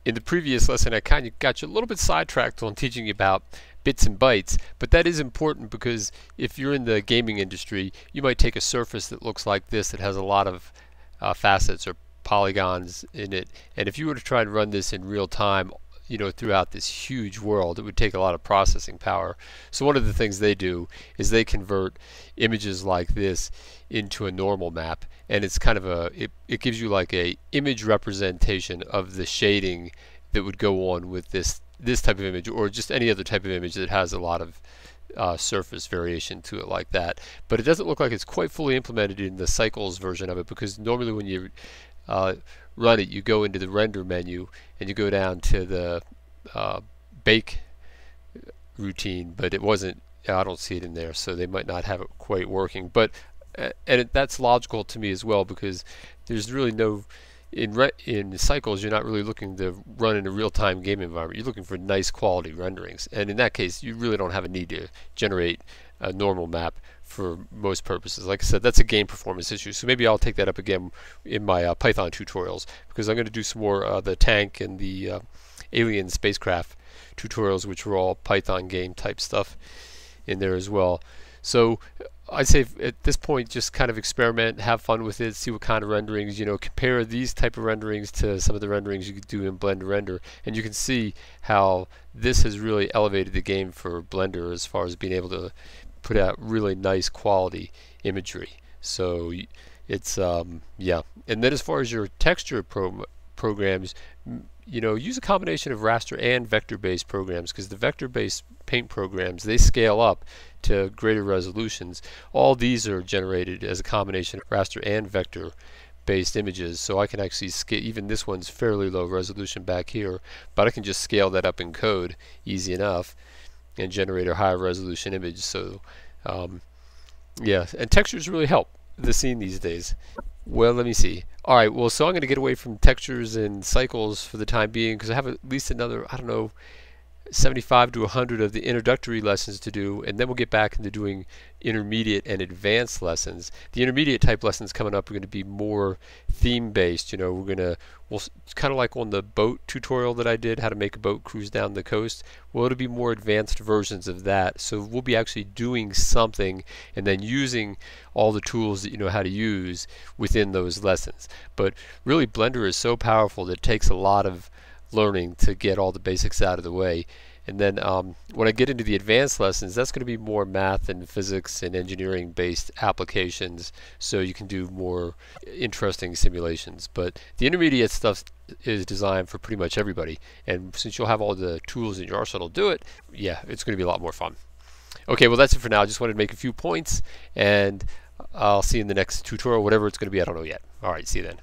In the previous lesson, I kind of got you a little bit sidetracked on teaching you about bits and bytes, but that is important because if you're in the gaming industry, you might take a surface that looks like this that has a lot of facets or polygons in it, and if you were to try and run this in real time, throughout this huge world, it would take a lot of processing power. So one of the things they do is they convert images like this into a normal map, and it's kind of it gives you like a image representation of the shading that would go on with this type of image, or just any other type of image that has a lot of surface variation to it like that. But it doesn't look like it's quite fully implemented in the cycles version of it, because normally when you run it, you go into the render menu and you go down to the bake routine, but it wasn't, I don't see it in there, so they might not have it quite working. But that's logical to me as well, because there's really no, in cycles, you're not really looking to run in a real-time game environment. You're looking for nice quality renderings, and in that case you really don't have a need to generate a normal map for most purposes. Like I said, that's a game performance issue, so maybe I'll take that up again in my Python tutorials, because I'm going to do some more the tank and the alien spacecraft tutorials, which were all Python game type stuff in there as well. So I'd say at this point, just kind of experiment, have fun with it, see what kind of renderings, compare these type of renderings to some of the renderings you could do in Blender Render, and you can see how this has really elevated the game for Blender as far as being able to put out really nice quality imagery. So it's yeah. And then as far as your texture programs, use a combination of raster and vector-based programs, because the vector-based paint programs, they scale up to greater resolutions. All these are generated as a combination of raster and vector-based images, so I can actually scale. Even this one's fairly low resolution back here, but I can just scale that up in code easy enough and generate a higher resolution image. So yeah, and textures really help the scene these days. Well, let me see. Alright, well, so I'm going to get away from textures and cycles for the time being, because I have at least another, I don't know, 75 to 100 of the introductory lessons to do, and then we'll get back into doing intermediate and advanced lessons. The intermediate type lessons coming up are going to be more theme based. We'll kind of like on the boat tutorial that I did, how to make a boat cruise down the coast. Well, it'll be more advanced versions of that, so we'll be actually doing something and then using all the tools that you know how to use within those lessons. But really, Blender is so powerful that it takes a lot of learning to get all the basics out of the way. And then when I get into the advanced lessons, that's going to be more math and physics and engineering based applications, so you can do more interesting simulations. But the intermediate stuff is designed for pretty much everybody, and since you'll have all the tools in your arsenal to do it, yeah, it's going to be a lot more fun. Okay, well, that's it for now. I just wanted to make a few points, and I'll see you in the next tutorial, whatever it's going to be. I don't know yet. Alright, see you then.